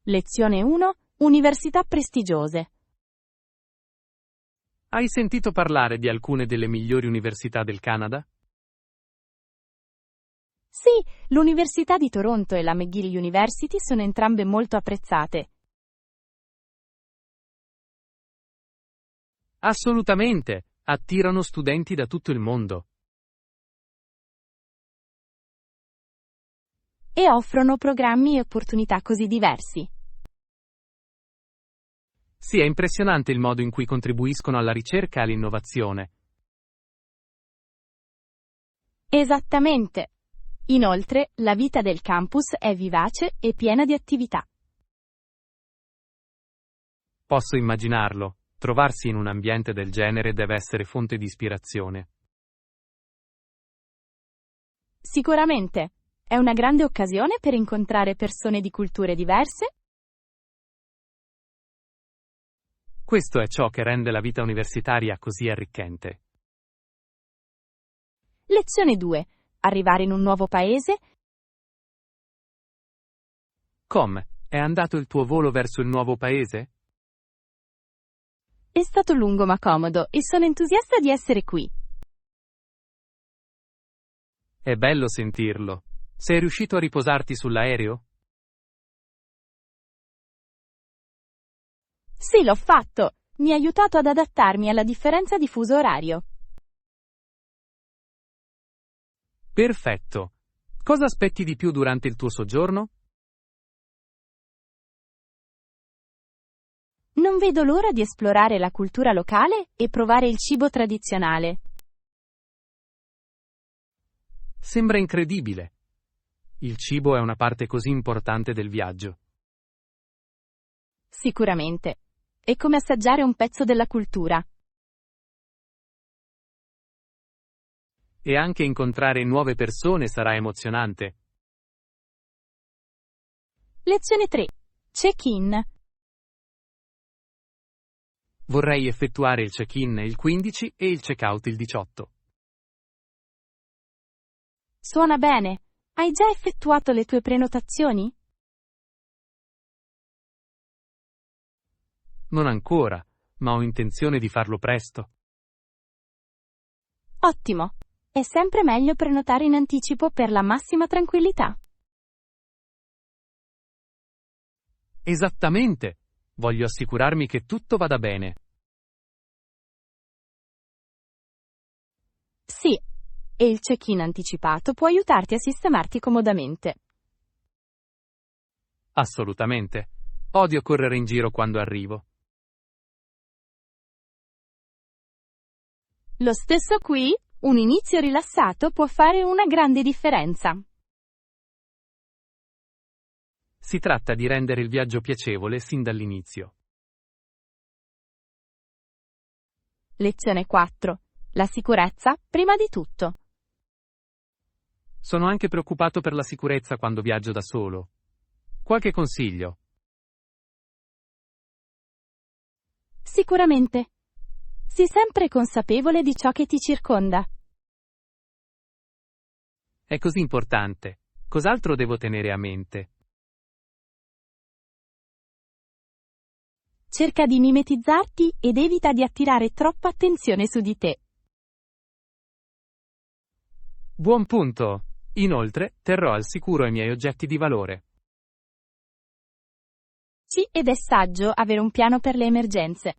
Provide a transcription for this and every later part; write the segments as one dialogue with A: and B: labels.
A: Lezione 1. Università prestigiose.
B: Hai sentito parlare di alcune delle migliori università del Canada?
A: Sì, l'Università di Toronto e la McGill University sono entrambe molto apprezzate.
B: Assolutamente, attirano studenti da tutto il mondo.
A: E offrono programmi e opportunità così diversi.
B: Sì, è impressionante il modo in cui contribuiscono alla ricerca e all'innovazione.
A: Esattamente. Inoltre, la vita del campus è vivace e piena di attività.
B: Posso immaginarlo, trovarsi in un ambiente del genere deve essere fonte di ispirazione.
A: Sicuramente. È una grande occasione per incontrare persone di culture diverse.
B: Questo è ciò che rende la vita universitaria così arricchente.
A: Lezione 2. Arrivare in un nuovo paese.
B: Come? È andato il tuo volo verso il nuovo paese?
A: È stato lungo ma comodo e sono entusiasta di essere qui.
B: È bello sentirlo. Sei riuscito a riposarti sull'aereo?
A: Sì, l'ho fatto. Mi ha aiutato ad adattarmi alla differenza di fuso orario.
B: Perfetto. Cosa aspetti di più durante il tuo soggiorno?
A: Non vedo l'ora di esplorare la cultura locale e provare il cibo tradizionale.
B: Sembra incredibile. Il cibo è una parte così importante del viaggio.
A: Sicuramente. È come assaggiare un pezzo della cultura.
B: E anche incontrare nuove persone sarà emozionante.
A: Lezione 3. Check-in.
B: Vorrei effettuare il check-in il 15 e il check-out il 18.
A: Suona bene. Hai già effettuato le tue prenotazioni?
B: Non ancora, ma ho intenzione di farlo presto.
A: Ottimo. È sempre meglio prenotare in anticipo per la massima tranquillità.
B: Esattamente. Voglio assicurarmi che tutto vada bene.
A: Sì. E il check-in anticipato può aiutarti a sistemarti comodamente.
B: Assolutamente. Odio correre in giro quando arrivo.
A: Lo stesso qui, un inizio rilassato può fare una grande differenza.
B: Si tratta di rendere il viaggio piacevole sin dall'inizio.
A: Lezione 4. La sicurezza, prima di tutto.
B: Sono anche preoccupato per la sicurezza quando viaggio da solo. Qualche consiglio?
A: Sicuramente. Sii sempre consapevole di ciò che ti circonda.
B: È così importante. Cos'altro devo tenere a mente?
A: Cerca di mimetizzarti ed evita di attirare troppa attenzione su di te.
B: Buon punto! Inoltre, terrò al sicuro i miei oggetti di valore.
A: Sì, ed è saggio avere un piano per le emergenze.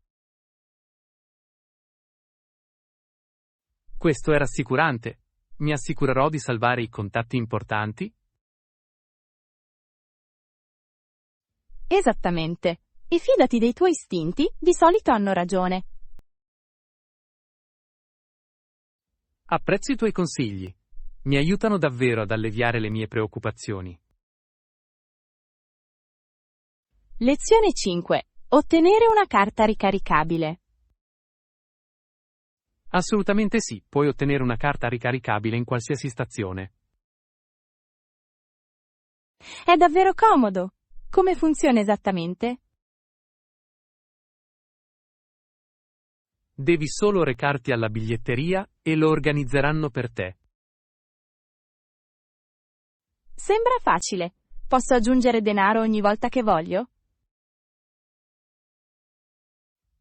B: Questo è rassicurante. Mi assicurerò di salvare i contatti importanti.
A: Esattamente. E fidati dei tuoi istinti, di solito hanno ragione.
B: Apprezzo i tuoi consigli. Mi aiutano davvero ad alleviare le mie preoccupazioni.
A: Lezione 5. Ottenere una carta ricaricabile.
B: Assolutamente sì, puoi ottenere una carta ricaricabile in qualsiasi stazione.
A: È davvero comodo. Come funziona esattamente?
B: Devi solo recarti alla biglietteria e lo organizzeranno per te.
A: Sembra facile. Posso aggiungere denaro ogni volta che voglio?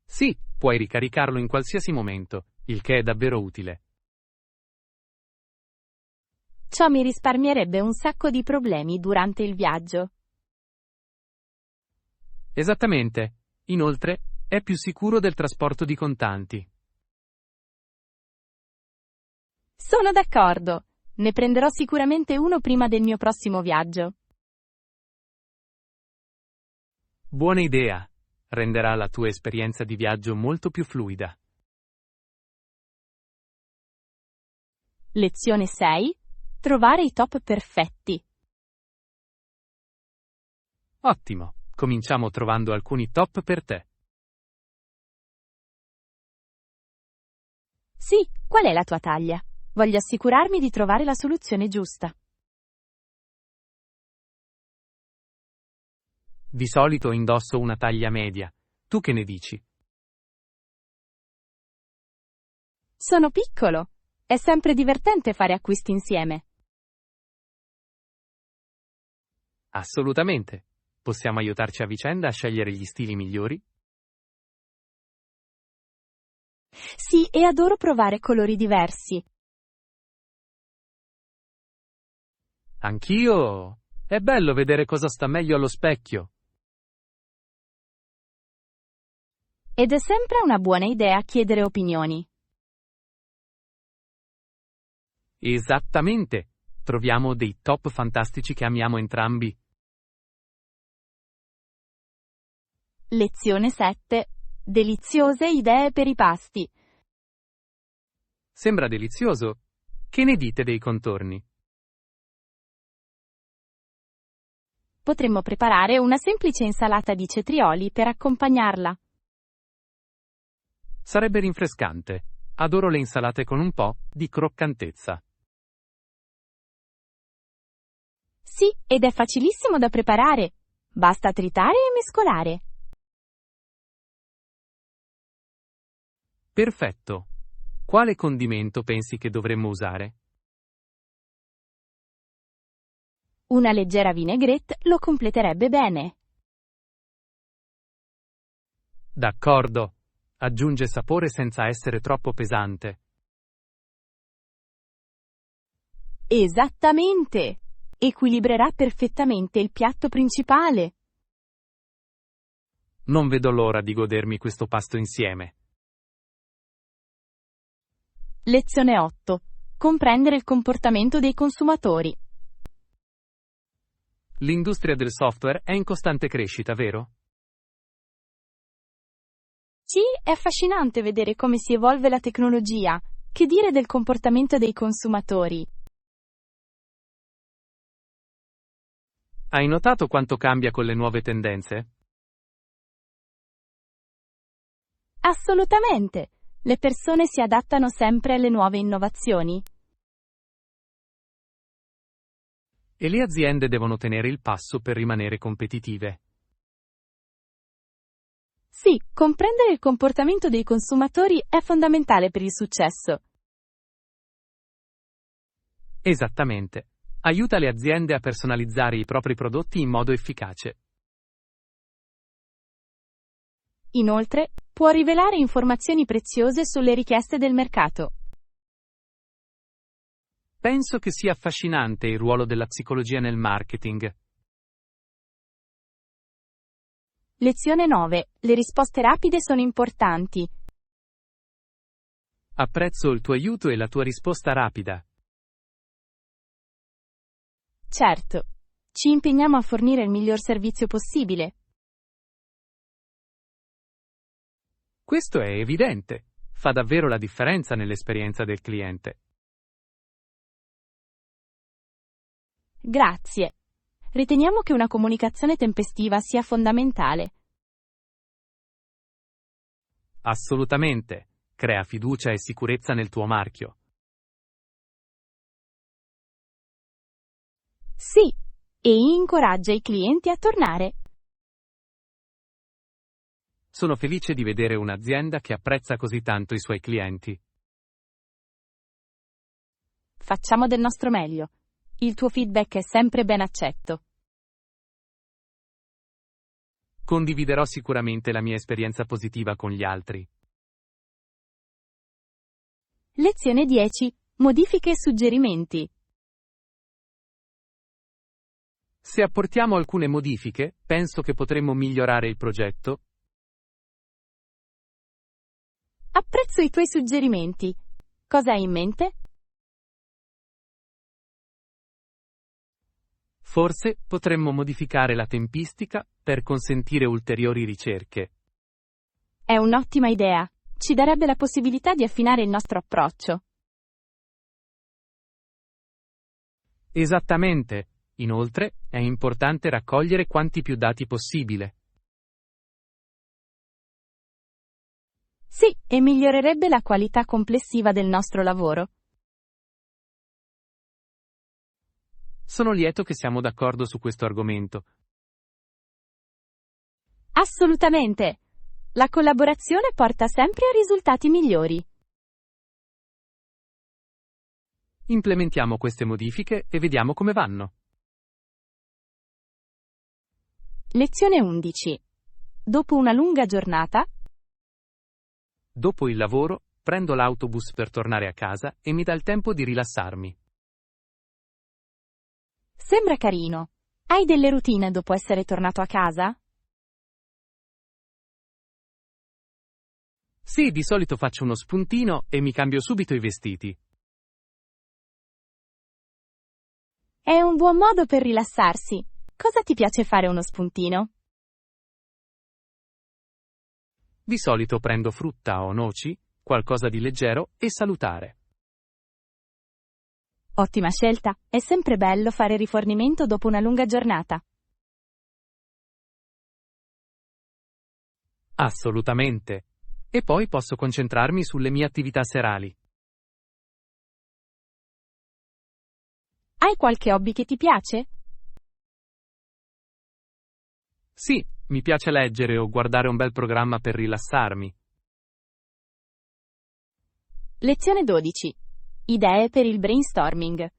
B: Sì, puoi ricaricarlo in qualsiasi momento, il che è davvero utile.
A: Ciò mi risparmierebbe un sacco di problemi durante il viaggio.
B: Esattamente. Inoltre, è più sicuro del trasporto di contanti.
A: Sono d'accordo. Ne prenderò sicuramente uno prima del mio prossimo viaggio.
B: Buona idea. Renderà la tua esperienza di viaggio molto più fluida.
A: Lezione 6. Trovare i top perfetti.
B: Ottimo. Cominciamo trovando alcuni top per te.
A: Sì, qual è la tua taglia? Voglio assicurarmi di trovare la soluzione giusta.
B: Di solito indosso una taglia media. Tu che ne dici?
A: Sono piccolo. È sempre divertente fare acquisti insieme.
B: Assolutamente. Possiamo aiutarci a vicenda a scegliere gli stili migliori?
A: Sì, e adoro provare colori diversi.
B: Anch'io. È bello vedere cosa sta meglio allo specchio.
A: Ed è sempre una buona idea chiedere opinioni.
B: Esattamente. Troviamo dei top fantastici che amiamo entrambi.
A: Lezione 7. Deliziose idee per i pasti.
B: Sembra delizioso. Che ne dite dei contorni?
A: Potremmo preparare una semplice insalata di cetrioli per accompagnarla.
B: Sarebbe rinfrescante. Adoro le insalate con un po' di croccantezza.
A: Sì, ed è facilissimo da preparare. Basta tritare e mescolare.
B: Perfetto. Quale condimento pensi che dovremmo usare?
A: Una leggera vinaigrette lo completerebbe bene.
B: D'accordo. Aggiunge sapore senza essere troppo pesante.
A: Esattamente! Equilibrerà perfettamente il piatto principale.
B: Non vedo l'ora di godermi questo pasto insieme.
A: Lezione 8. Comprendere il comportamento dei consumatori.
B: L'industria del software è in costante crescita, vero?
A: Sì, è affascinante vedere come si evolve la tecnologia. Che dire del comportamento dei consumatori?
B: Hai notato quanto cambia con le nuove tendenze?
A: Assolutamente! Le persone si adattano sempre alle nuove innovazioni.
B: E le aziende devono tenere il passo per rimanere competitive.
A: Sì, comprendere il comportamento dei consumatori è fondamentale per il successo.
B: Esattamente. Aiuta le aziende a personalizzare i propri prodotti in modo efficace.
A: Inoltre, può rivelare informazioni preziose sulle richieste del mercato.
B: Penso che sia affascinante il ruolo della psicologia nel marketing.
A: Lezione 9. Le risposte rapide sono importanti.
B: Apprezzo il tuo aiuto e la tua risposta rapida.
A: Certo. Ci impegniamo a fornire il miglior servizio possibile.
B: Questo è evidente. Fa davvero la differenza nell'esperienza del cliente.
A: Grazie. Riteniamo che una comunicazione tempestiva sia fondamentale.
B: Assolutamente. Crea fiducia e sicurezza nel tuo marchio.
A: Sì, e incoraggia i clienti a tornare.
B: Sono felice di vedere un'azienda che apprezza così tanto i suoi clienti.
A: Facciamo del nostro meglio. Il tuo feedback è sempre ben accetto.
B: Condividerò sicuramente la mia esperienza positiva con gli altri.
A: Lezione 10. Modifiche e suggerimenti.
B: Se apportiamo alcune modifiche, penso che potremmo migliorare il progetto.
A: Apprezzo i tuoi suggerimenti. Cosa hai in mente?
B: Forse potremmo modificare la tempistica per consentire ulteriori ricerche.
A: È un'ottima idea. Ci darebbe la possibilità di affinare il nostro approccio.
B: Esattamente. Inoltre, è importante raccogliere quanti più dati possibile.
A: Sì, e migliorerebbe la qualità complessiva del nostro lavoro.
B: Sono lieto che siamo d'accordo su questo argomento.
A: Assolutamente. La collaborazione porta sempre a risultati migliori.
B: Implementiamo queste modifiche e vediamo come vanno.
A: Lezione 11. Dopo una lunga giornata,
B: Dopo il lavoro, prendo l'autobus per tornare a casa e mi dà il tempo di rilassarmi.
A: sembra carino. Hai delle routine dopo essere tornato a casa?
B: Sì, di solito faccio uno spuntino e mi cambio subito i vestiti.
A: È un buon modo per rilassarsi. Cosa ti piace fare uno spuntino?
B: Di solito prendo frutta o noci, qualcosa di leggero e salutare.
A: Ottima scelta. È sempre bello fare rifornimento dopo una lunga giornata.
B: Assolutamente. E poi posso concentrarmi sulle mie attività serali.
A: Hai qualche hobby che ti piace?
B: Sì, mi piace leggere o guardare un bel programma per rilassarmi.
A: Lezione 12. Idee per il brainstorming.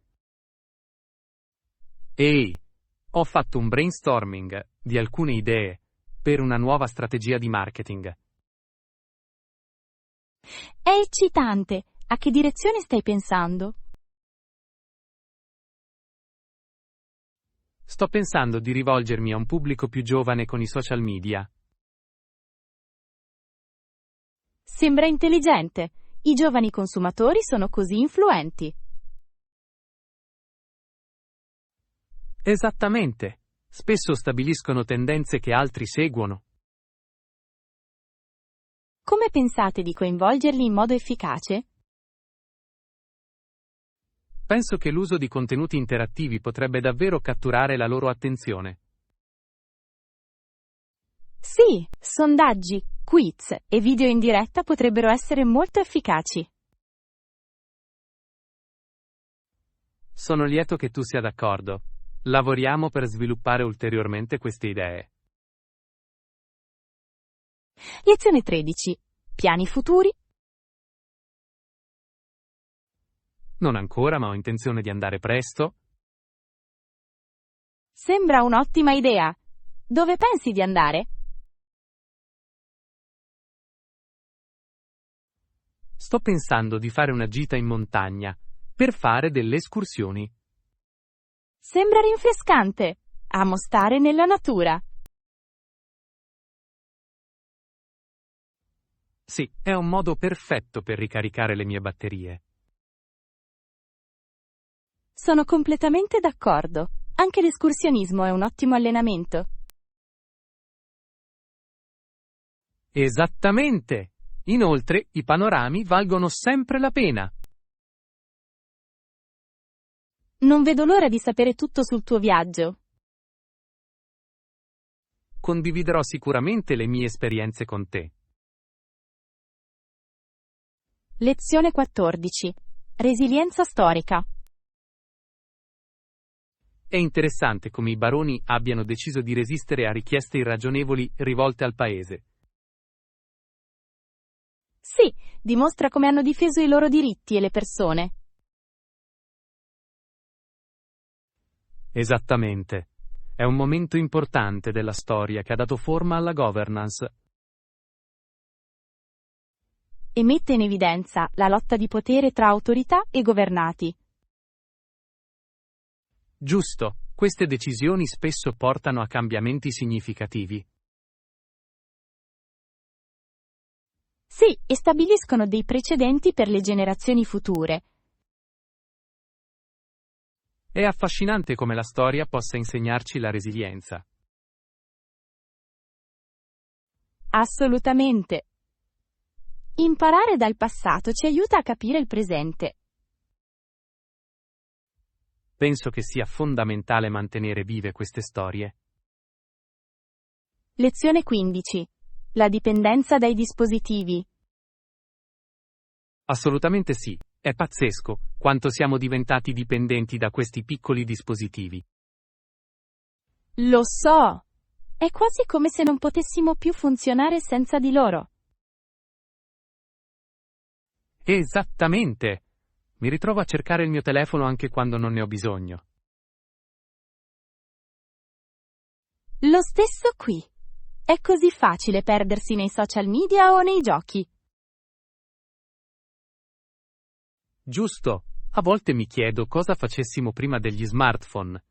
B: Ehi, ho fatto un brainstorming di alcune idee per una nuova strategia di marketing.
A: È eccitante. A che direzione stai pensando?
B: Sto pensando di rivolgermi a un pubblico più giovane con i social media.
A: Sembra intelligente. I giovani consumatori sono così influenti.
B: Esattamente. Spesso stabiliscono tendenze che altri seguono.
A: Come pensate di coinvolgerli in modo efficace?
B: Penso che l'uso di contenuti interattivi potrebbe davvero catturare la loro attenzione.
A: Sì, sondaggi, quiz e video in diretta potrebbero essere molto efficaci.
B: Sono lieto che tu sia d'accordo. Lavoriamo per sviluppare ulteriormente queste idee.
A: Lezione 13. Piani futuri?
B: Non ancora, ma ho intenzione di andare presto.
A: Sembra un'ottima idea. Dove pensi di andare?
B: Sto pensando di fare una gita in montagna per fare delle escursioni.
A: Sembra rinfrescante. Amo stare nella natura.
B: Sì, è un modo perfetto per ricaricare le mie batterie.
A: Sono completamente d'accordo. Anche l'escursionismo è un ottimo allenamento.
B: Esattamente! Inoltre, i panorami valgono sempre la pena.
A: Non vedo l'ora di sapere tutto sul tuo viaggio.
B: Condividerò sicuramente le mie esperienze con te.
A: Lezione 14. Resilienza storica.
B: È interessante come i baroni abbiano deciso di resistere a richieste irragionevoli rivolte al paese.
A: Sì, dimostra come hanno difeso i loro diritti e le persone.
B: Esattamente. È un momento importante della storia che ha dato forma alla governance.
A: E mette in evidenza la lotta di potere tra autorità e governati.
B: Giusto, queste decisioni spesso portano a cambiamenti significativi.
A: Sì, e stabiliscono dei precedenti per le generazioni future.
B: È affascinante come la storia possa insegnarci la resilienza.
A: Assolutamente. Imparare dal passato ci aiuta a capire il presente.
B: Penso che sia fondamentale mantenere vive queste storie.
A: Lezione 15. La dipendenza dai dispositivi.
B: Assolutamente sì, è pazzesco quanto siamo diventati dipendenti da questi piccoli dispositivi.
A: Lo so! È quasi come se non potessimo più funzionare senza di loro.
B: Esattamente! Mi ritrovo a cercare il mio telefono anche quando non ne ho bisogno.
A: Lo stesso qui. È così facile perdersi nei social media o nei giochi.
B: Giusto, a volte mi chiedo cosa facessimo prima degli smartphone.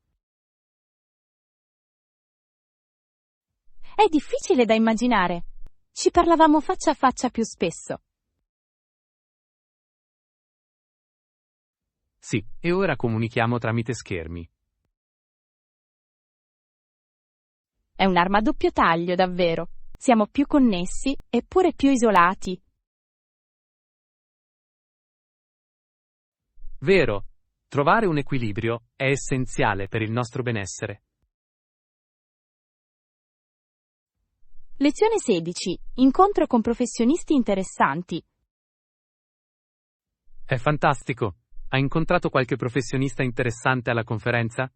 A: È difficile da immaginare. Ci parlavamo faccia a faccia più spesso.
B: Sì, e ora comunichiamo tramite schermi.
A: È un'arma a doppio taglio, davvero. Siamo più connessi, eppure più isolati.
B: Vero, trovare un equilibrio è essenziale per il nostro benessere.
A: Lezione 16. Incontro con professionisti interessanti.
B: È fantastico. Hai incontrato qualche professionista interessante alla conferenza?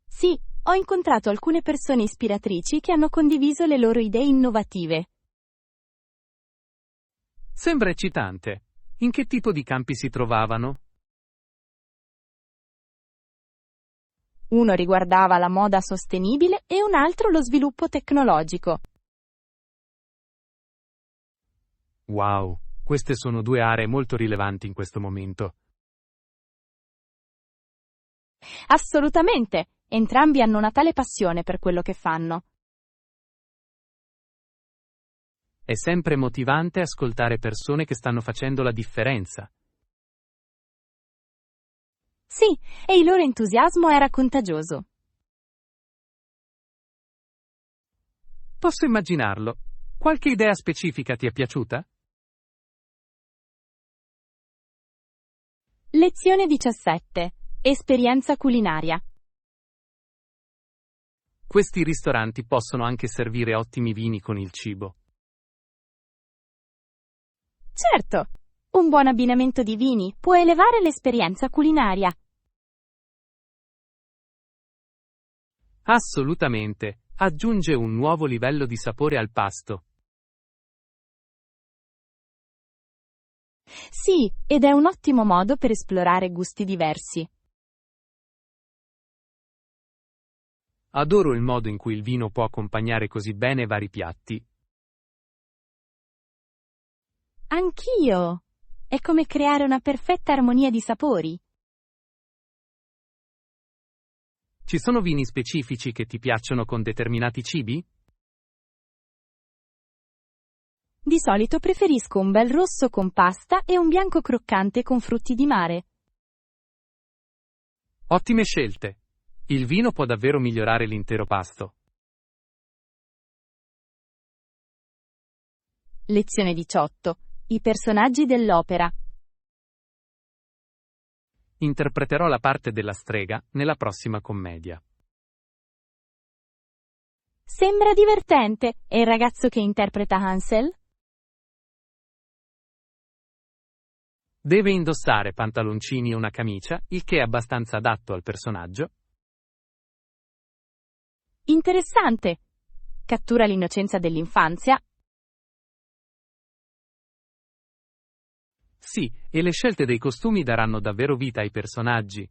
A: Sì, ho incontrato alcune persone ispiratrici che hanno condiviso le loro idee innovative.
B: Sembra eccitante. In che tipo di campi si trovavano?
A: Uno riguardava la moda sostenibile e un altro lo sviluppo tecnologico.
B: Wow, queste sono due aree molto rilevanti in questo momento.
A: Assolutamente, entrambi hanno una tale passione per quello che fanno.
B: È sempre motivante ascoltare persone che stanno facendo la differenza.
A: Sì, e il loro entusiasmo era contagioso.
B: Posso immaginarlo. Qualche idea specifica ti è piaciuta?
A: Lezione 17. Esperienza culinaria.
B: Questi ristoranti possono anche servire ottimi vini con il cibo.
A: Certo, un buon abbinamento di vini può elevare l'esperienza culinaria.
B: Assolutamente, aggiunge un nuovo livello di sapore al pasto.
A: Sì, ed è un ottimo modo per esplorare gusti diversi.
B: Adoro il modo in cui il vino può accompagnare così bene vari piatti.
A: Anch'io! È come creare una perfetta armonia di sapori.
B: Ci sono vini specifici che ti piacciono con determinati cibi?
A: Di solito preferisco un bel rosso con pasta e un bianco croccante con frutti di mare.
B: Ottime scelte. Il vino può davvero migliorare l'intero pasto.
A: Lezione 18. I personaggi dell'opera.
B: Interpreterò la parte della strega nella prossima commedia.
A: Sembra divertente. E il ragazzo che interpreta Hansel?
B: Deve indossare pantaloncini e una camicia, il che è abbastanza adatto al personaggio.
A: Interessante. Cattura l'innocenza dell'infanzia.
B: Sì, e le scelte dei costumi daranno davvero vita ai personaggi.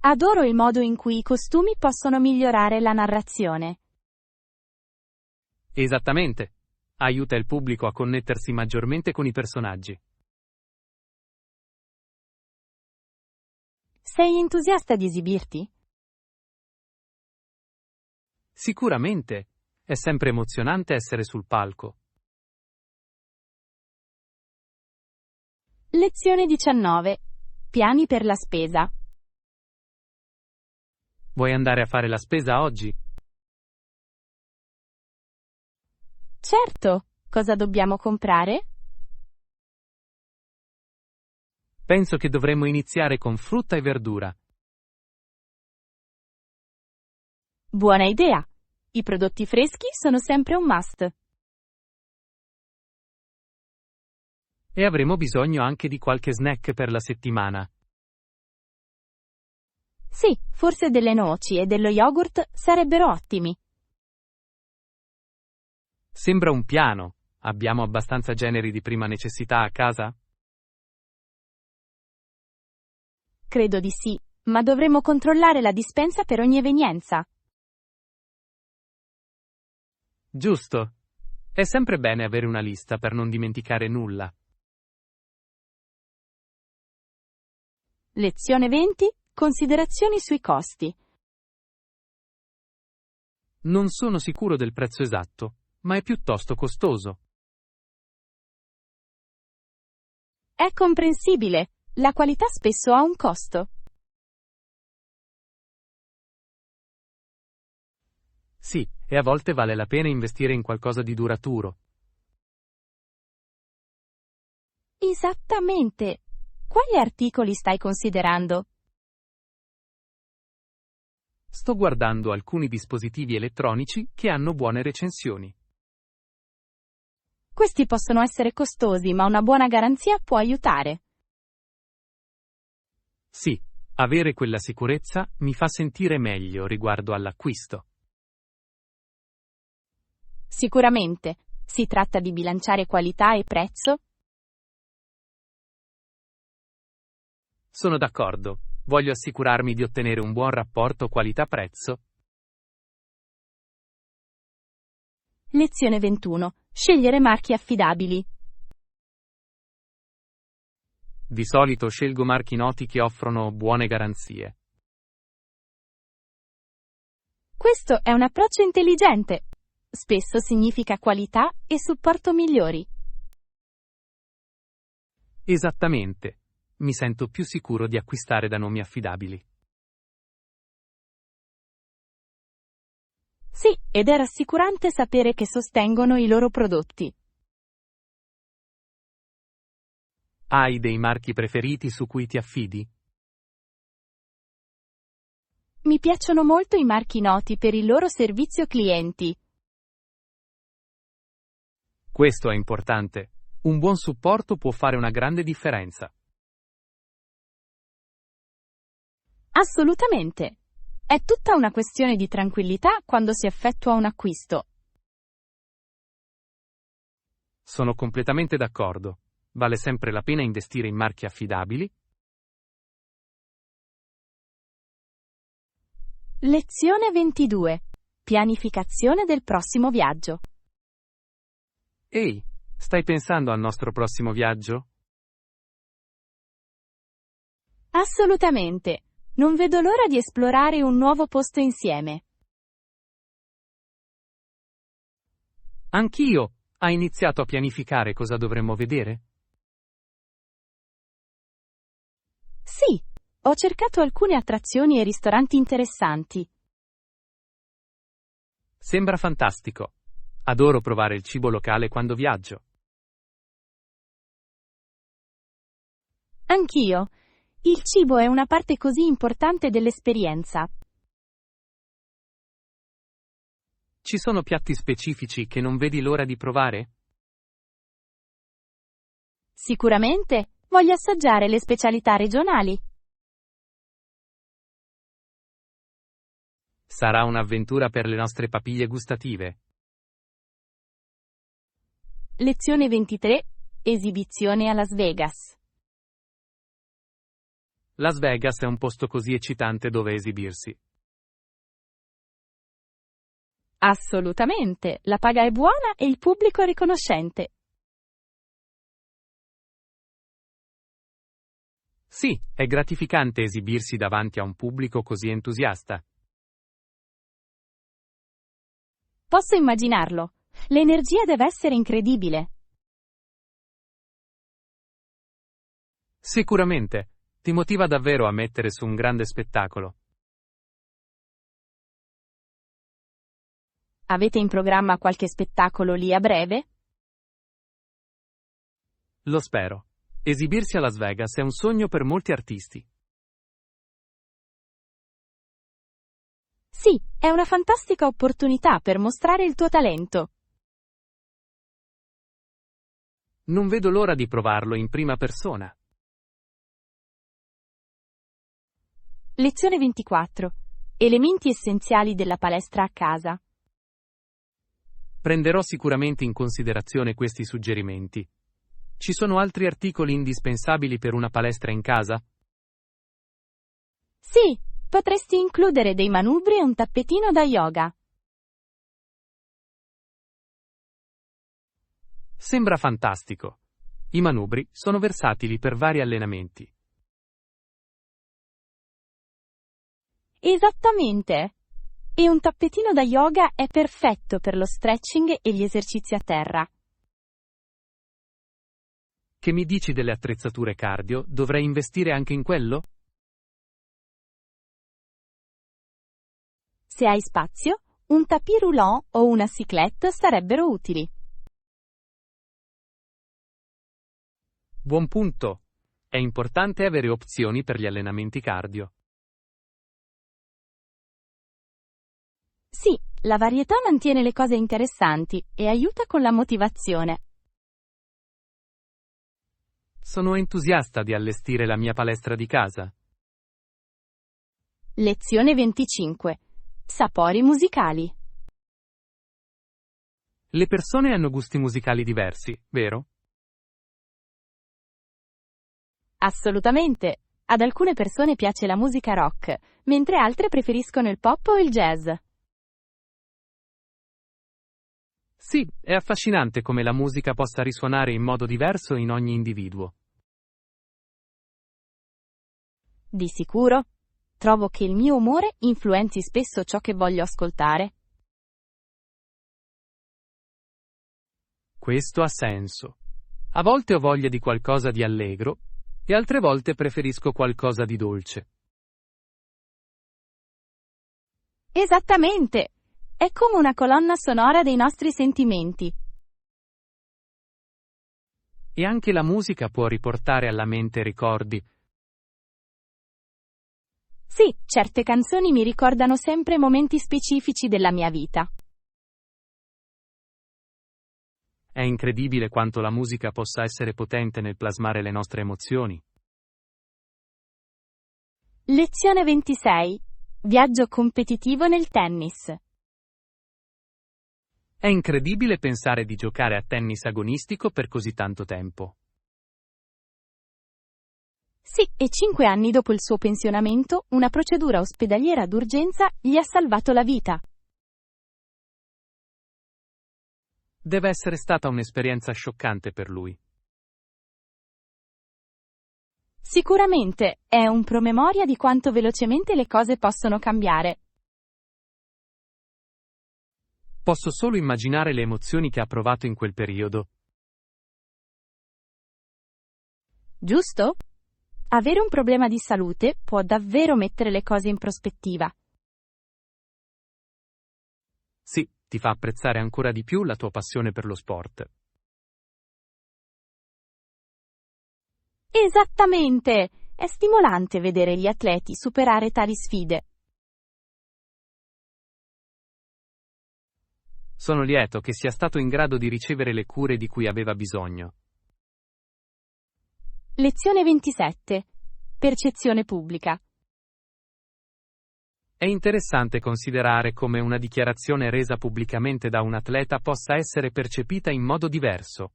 A: Adoro il modo in cui i costumi possono migliorare la narrazione.
B: Esattamente. Aiuta il pubblico a connettersi maggiormente con i personaggi.
A: Sei entusiasta di esibirti?
B: Sicuramente. È sempre emozionante essere sul palco.
A: Lezione 19. Piani per la spesa.
B: Vuoi andare a fare la spesa oggi?
A: Certo, cosa dobbiamo comprare?
B: Penso che dovremmo iniziare con frutta e verdura.
A: Buona idea! I prodotti freschi sono sempre un must.
B: E avremo bisogno anche di qualche snack per la settimana.
A: Sì, forse delle noci e dello yogurt sarebbero ottimi.
B: Sembra un piano. Abbiamo abbastanza generi di prima necessità a casa?
A: Credo di sì, ma dovremo controllare la dispensa per ogni evenienza.
B: Giusto. È sempre bene avere una lista per non dimenticare nulla.
A: Lezione 20. Considerazioni sui costi.
B: Non sono sicuro del prezzo esatto, ma è piuttosto costoso.
A: È comprensibile, la qualità spesso ha un costo.
B: Sì, e a volte vale la pena investire in qualcosa di duraturo.
A: Esattamente. Quali articoli stai considerando?
B: Sto guardando alcuni dispositivi elettronici che hanno buone recensioni.
A: Questi possono essere costosi, ma una buona garanzia può aiutare.
B: Sì, avere quella sicurezza mi fa sentire meglio riguardo all'acquisto.
A: Sicuramente, si tratta di bilanciare qualità e prezzo.
B: Sono d'accordo. Voglio assicurarmi di ottenere un buon rapporto qualità-prezzo.
A: Lezione 21. Scegliere marchi affidabili.
B: Di solito scelgo marchi noti che offrono buone garanzie.
A: Questo è un approccio intelligente. Spesso significa qualità e supporto migliori.
B: Esattamente. Mi sento più sicuro di acquistare da nomi affidabili.
A: Sì, ed è rassicurante sapere che sostengono i loro prodotti.
B: Hai dei marchi preferiti su cui ti affidi?
A: Mi piacciono molto i marchi noti per il loro servizio clienti.
B: Questo è importante. Un buon supporto può fare una grande differenza.
A: Assolutamente. È tutta una questione di tranquillità quando si effettua un acquisto.
B: Sono completamente d'accordo. Vale sempre la pena investire in marchi affidabili?
A: Lezione 22. Pianificazione del prossimo viaggio.
B: Ehi, stai pensando al nostro prossimo viaggio?
A: Assolutamente. Non vedo l'ora di esplorare un nuovo posto insieme.
B: Anch'io. Hai iniziato a pianificare cosa dovremmo vedere?
A: Sì, ho cercato alcune attrazioni e ristoranti interessanti.
B: Sembra fantastico. Adoro provare il cibo locale quando viaggio.
A: Anch'io. Il cibo è una parte così importante dell'esperienza.
B: Ci sono piatti specifici che non vedi l'ora di provare?
A: Sicuramente, voglio assaggiare le specialità regionali.
B: Sarà un'avventura per le nostre papille gustative.
A: Lezione 23. Esibizione a Las Vegas.
B: Las Vegas è un posto così eccitante dove esibirsi.
A: Assolutamente, la paga è buona e il pubblico è riconoscente.
B: Sì, è gratificante esibirsi davanti a un pubblico così entusiasta.
A: Posso immaginarlo. L'energia deve essere incredibile.
B: Sicuramente, ti motiva davvero a mettere su un grande spettacolo.
A: Avete in programma qualche spettacolo lì a breve?
B: Lo spero. Esibirsi a Las Vegas è un sogno per molti artisti.
A: Sì, è una fantastica opportunità per mostrare il tuo talento.
B: Non vedo l'ora di provarlo in prima persona.
A: Lezione 24. Elementi essenziali della palestra a casa.
B: Prenderò sicuramente in considerazione questi suggerimenti. Ci sono altri articoli indispensabili per una palestra in casa?
A: Sì, potresti includere dei manubri e un tappetino da yoga.
B: Sembra fantastico. I manubri sono versatili per vari allenamenti.
A: Esattamente. E un tappetino da yoga è perfetto per lo stretching e gli esercizi a terra.
B: Che mi dici delle attrezzature cardio? Dovrei investire anche in quello?
A: Se hai spazio, un tapis roulant o una cyclette sarebbero utili.
B: Buon punto. È importante avere opzioni per gli allenamenti cardio.
A: Sì, la varietà mantiene le cose interessanti e aiuta con la motivazione.
B: Sono entusiasta di allestire la mia palestra di casa.
A: Lezione 25. Sapori musicali.
B: Le persone hanno gusti musicali diversi, vero?
A: Assolutamente. Ad alcune persone piace la musica rock, mentre altre preferiscono il pop o il jazz.
B: Sì, è affascinante come la musica possa risuonare in modo diverso in ogni individuo.
A: Di sicuro. Trovo che il mio umore influenzi spesso ciò che voglio ascoltare.
B: Questo ha senso. A volte ho voglia di qualcosa di allegro e altre volte preferisco qualcosa di dolce.
A: Esattamente. È come una colonna sonora dei nostri sentimenti.
B: E anche la musica può riportare alla mente ricordi.
A: Sì, certe canzoni mi ricordano sempre momenti specifici della mia vita.
B: È incredibile quanto la musica possa essere potente nel plasmare le nostre emozioni.
A: Lezione 26. Viaggio competitivo nel tennis.
B: È incredibile pensare di giocare a tennis agonistico per così tanto tempo.
A: Sì, e 5 anni dopo il suo pensionamento, una procedura ospedaliera d'urgenza gli ha salvato la vita.
B: Deve essere stata un'esperienza scioccante per lui.
A: Sicuramente, è un promemoria di quanto velocemente le cose possono cambiare.
B: Posso solo immaginare le emozioni che ha provato in quel periodo.
A: Giusto? Avere un problema di salute può davvero mettere le cose in prospettiva.
B: Sì, ti fa apprezzare ancora di più la tua passione per lo sport.
A: Esattamente! È stimolante vedere gli atleti superare tali sfide.
B: Sono lieto che sia stato in grado di ricevere le cure di cui aveva bisogno.
A: Lezione 27. Percezione pubblica.
B: È interessante considerare come una dichiarazione resa pubblicamente da un atleta possa essere percepita in modo diverso.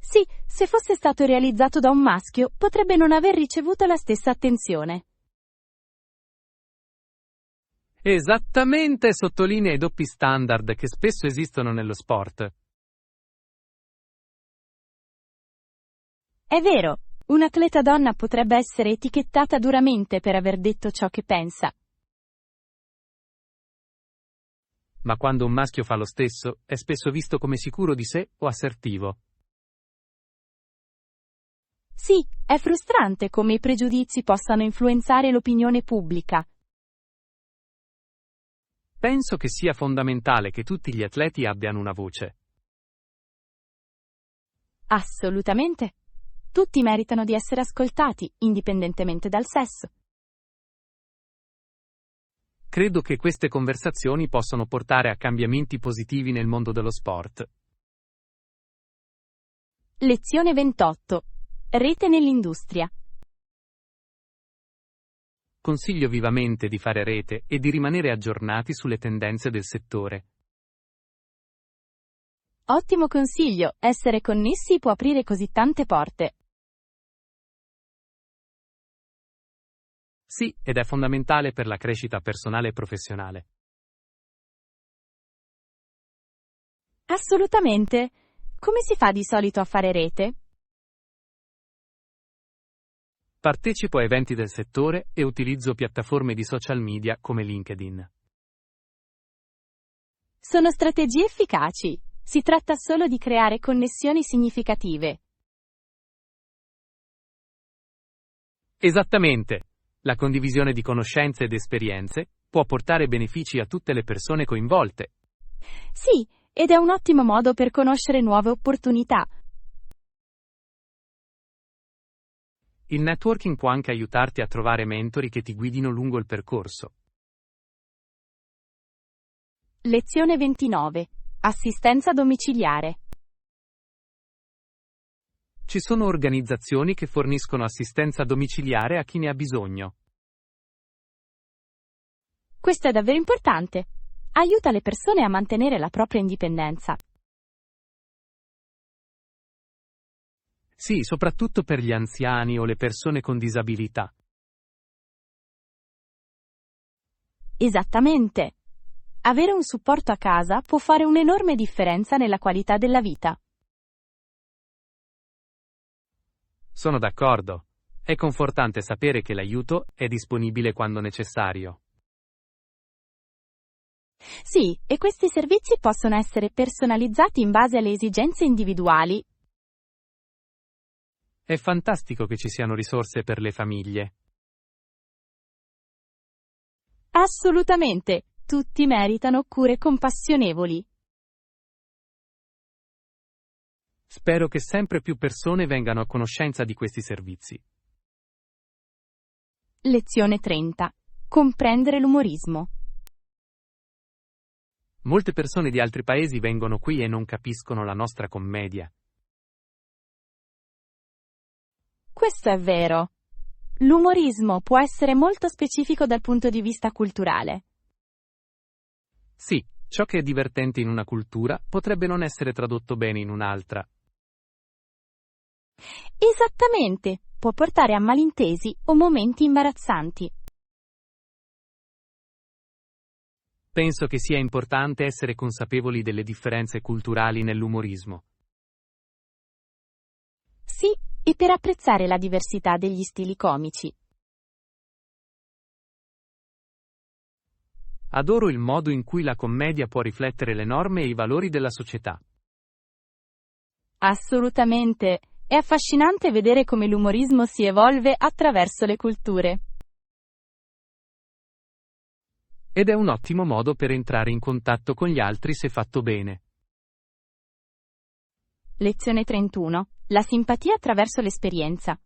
A: Sì, se fosse stato realizzato da un maschio, potrebbe non aver ricevuto la stessa attenzione.
B: Esattamente, sottolinea i doppi standard che spesso esistono nello sport.
A: È vero, un'atleta donna potrebbe essere etichettata duramente per aver detto ciò che pensa.
B: Ma quando un maschio fa lo stesso, è spesso visto come sicuro di sé o assertivo.
A: Sì, è frustrante come i pregiudizi possano influenzare l'opinione pubblica.
B: Penso che sia fondamentale che tutti gli atleti abbiano una voce.
A: Assolutamente. Tutti meritano di essere ascoltati, indipendentemente dal sesso.
B: Credo che queste conversazioni possano portare a cambiamenti positivi nel mondo dello sport.
A: Lezione 28. Rete nell'industria.
B: Consiglio vivamente di fare rete e di rimanere aggiornati sulle tendenze del settore.
A: Ottimo consiglio, essere connessi può aprire così tante porte.
B: Sì, ed è fondamentale per la crescita personale e professionale.
A: Assolutamente. Come si fa di solito a fare rete?
B: Partecipo a eventi del settore e utilizzo piattaforme di social media come LinkedIn.
A: Sono strategie efficaci. Si tratta solo di creare connessioni significative.
B: Esattamente. La condivisione di conoscenze ed esperienze può portare benefici a tutte le persone coinvolte.
A: Sì, ed è un ottimo modo per conoscere nuove opportunità.
B: Il networking può anche aiutarti a trovare mentori che ti guidino lungo il percorso.
A: Lezione 29. Assistenza domiciliare.
B: Ci sono organizzazioni che forniscono assistenza domiciliare a chi ne ha bisogno.
A: Questo è davvero importante. Aiuta le persone a mantenere la propria indipendenza.
B: Sì, soprattutto per gli anziani o le persone con disabilità.
A: Esattamente. Avere un supporto a casa può fare un'enorme differenza nella qualità della vita.
B: Sono d'accordo. È confortante sapere che l'aiuto è disponibile quando necessario.
A: Sì, e questi servizi possono essere personalizzati in base alle esigenze individuali.
B: È fantastico che ci siano risorse per le famiglie.
A: Assolutamente. Tutti meritano cure compassionevoli.
B: Spero che sempre più persone vengano a conoscenza di questi servizi.
A: Lezione 30. Comprendere l'umorismo.
B: Molte persone di altri paesi vengono qui e non capiscono la nostra commedia.
A: Questo è vero. L'umorismo può essere molto specifico dal punto di vista culturale.
B: Sì, ciò che è divertente in una cultura potrebbe non essere tradotto bene in un'altra.
A: Esattamente, può portare a malintesi o momenti imbarazzanti.
B: Penso che sia importante essere consapevoli delle differenze culturali nell'umorismo.
A: Sì, e per apprezzare la diversità degli stili comici.
B: Adoro il modo in cui la commedia può riflettere le norme e i valori della società.
A: Assolutamente. È affascinante vedere come l'umorismo si evolve attraverso le culture.
B: Ed è un ottimo modo per entrare in contatto con gli altri se fatto bene.
A: Lezione 31. La simpatia attraverso l'esperienza.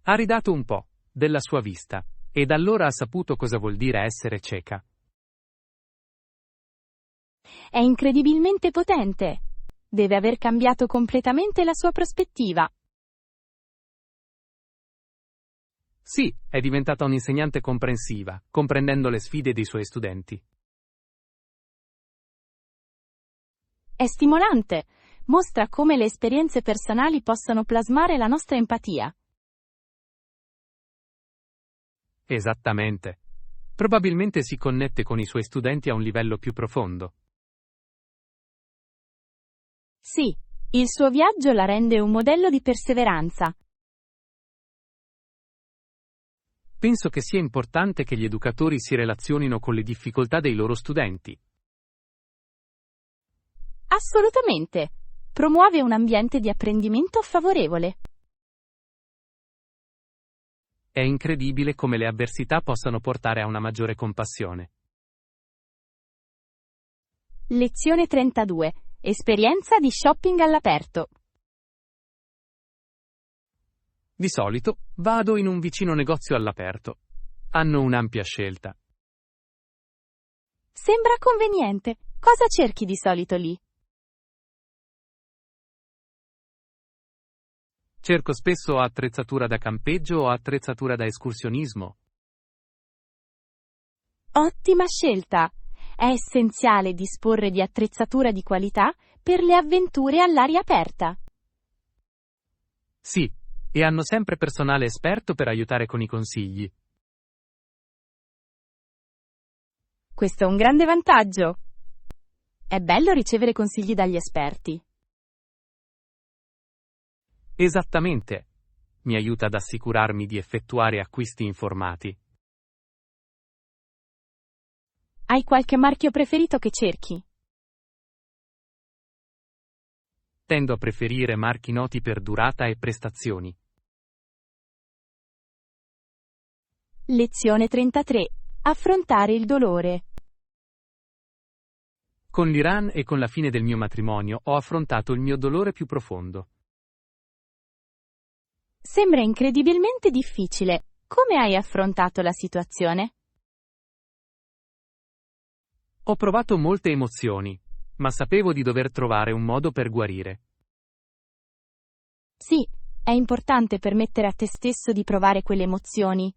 B: Ha ridato un po' della sua vista, e da allora ha saputo cosa vuol dire essere cieca.
A: È incredibilmente potente. Deve aver cambiato completamente la sua prospettiva.
B: Sì, è diventata un'insegnante comprensiva, comprendendo le sfide dei suoi studenti.
A: È stimolante, mostra come le esperienze personali possono plasmare la nostra empatia.
B: Esattamente. Probabilmente si connette con i suoi studenti a un livello più profondo.
A: Sì, il suo viaggio la rende un modello di perseveranza.
B: Penso che sia importante che gli educatori si relazionino con le difficoltà dei loro studenti.
A: Assolutamente. Promuove un ambiente di apprendimento favorevole.
B: È incredibile come le avversità possano portare a una maggiore compassione.
A: Lezione 32. Esperienza di shopping all'aperto.
B: Di solito, vado in un vicino negozio all'aperto. Hanno un'ampia scelta.
A: Sembra conveniente. Cosa cerchi di solito lì?
B: Cerco spesso attrezzatura da campeggio o attrezzatura da escursionismo.
A: Ottima scelta! È essenziale disporre di attrezzatura di qualità per le avventure all'aria aperta.
B: Sì, e hanno sempre personale esperto per aiutare con i consigli.
A: Questo è un grande vantaggio. È bello ricevere consigli dagli esperti.
B: Esattamente. Mi aiuta ad assicurarmi di effettuare acquisti informati.
A: Hai qualche marchio preferito che cerchi?
B: Tendo a preferire marchi noti per durata e prestazioni.
A: Lezione 33. Affrontare il dolore.
B: Con l'Iran e con la fine del mio matrimonio ho affrontato il mio dolore più profondo.
A: Sembra incredibilmente difficile. Come hai affrontato la situazione?
B: Ho provato molte emozioni, ma sapevo di dover trovare un modo per guarire.
A: Sì, è importante permettere a te stesso di provare quelle emozioni.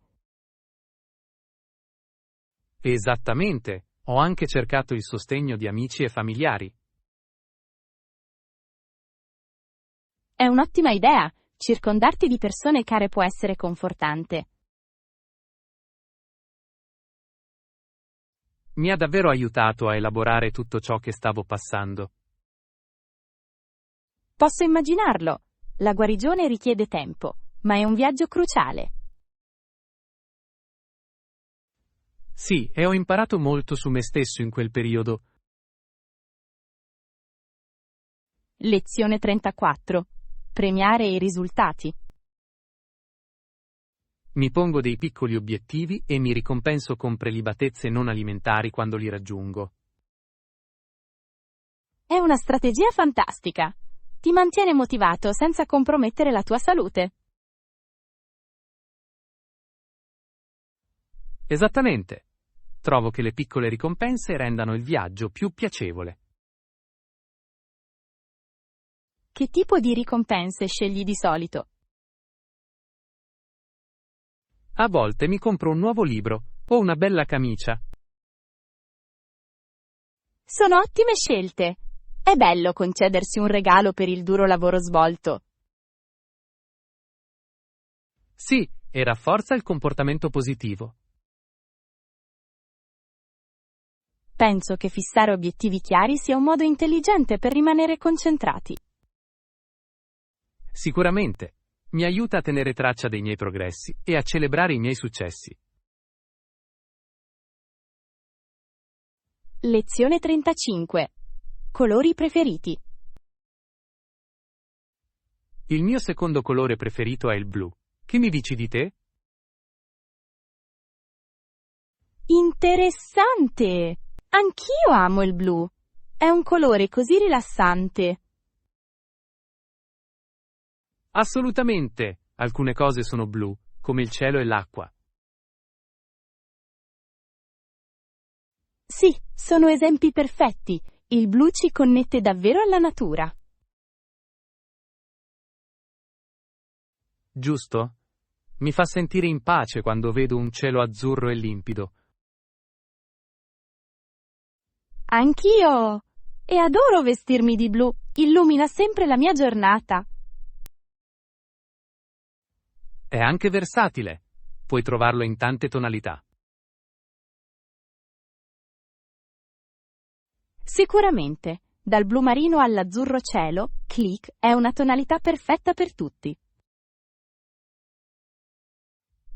B: Esattamente. Ho anche cercato il sostegno di amici e familiari.
A: È un'ottima idea. Circondarti di persone care può essere confortante.
B: Mi ha davvero aiutato a elaborare tutto ciò che stavo passando.
A: Posso immaginarlo. La guarigione richiede tempo, ma è un viaggio cruciale.
B: Sì, e ho imparato molto su me stesso in quel periodo.
A: Lezione 34. Premiare i risultati.
B: Mi pongo dei piccoli obiettivi e mi ricompenso con prelibatezze non alimentari quando li raggiungo.
A: È una strategia fantastica. Ti mantiene motivato senza compromettere la tua salute.
B: Esattamente. Trovo che le piccole ricompense rendano il viaggio più piacevole.
A: Che tipo di ricompense scegli di solito?
B: A volte mi compro un nuovo libro o una bella camicia.
A: Sono ottime scelte. È bello concedersi un regalo per il duro lavoro svolto.
B: Sì, e rafforza il comportamento positivo.
A: Penso che fissare obiettivi chiari sia un modo intelligente per rimanere concentrati.
B: Sicuramente. Mi aiuta a tenere traccia dei miei progressi e a celebrare i miei successi.
A: Lezione 35. Colori preferiti.
B: Il mio secondo colore preferito è il blu. Che mi dici di te?
A: Interessante! Anch'io amo il blu. È un colore così rilassante.
B: Assolutamente. Alcune cose sono blu, come il cielo e l'acqua.
A: Sì, sono esempi perfetti. Il blu ci connette davvero alla natura.
B: Giusto? Mi fa sentire in pace quando vedo un cielo azzurro e limpido.
A: Anch'io! E adoro vestirmi di blu, illumina sempre la mia giornata.
B: È anche versatile. Puoi trovarlo in tante tonalità.
A: Sicuramente, dal blu marino all'azzurro cielo, Click è una tonalità perfetta per tutti.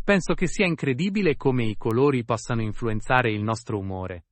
B: Penso che sia incredibile come i colori possano influenzare il nostro umore.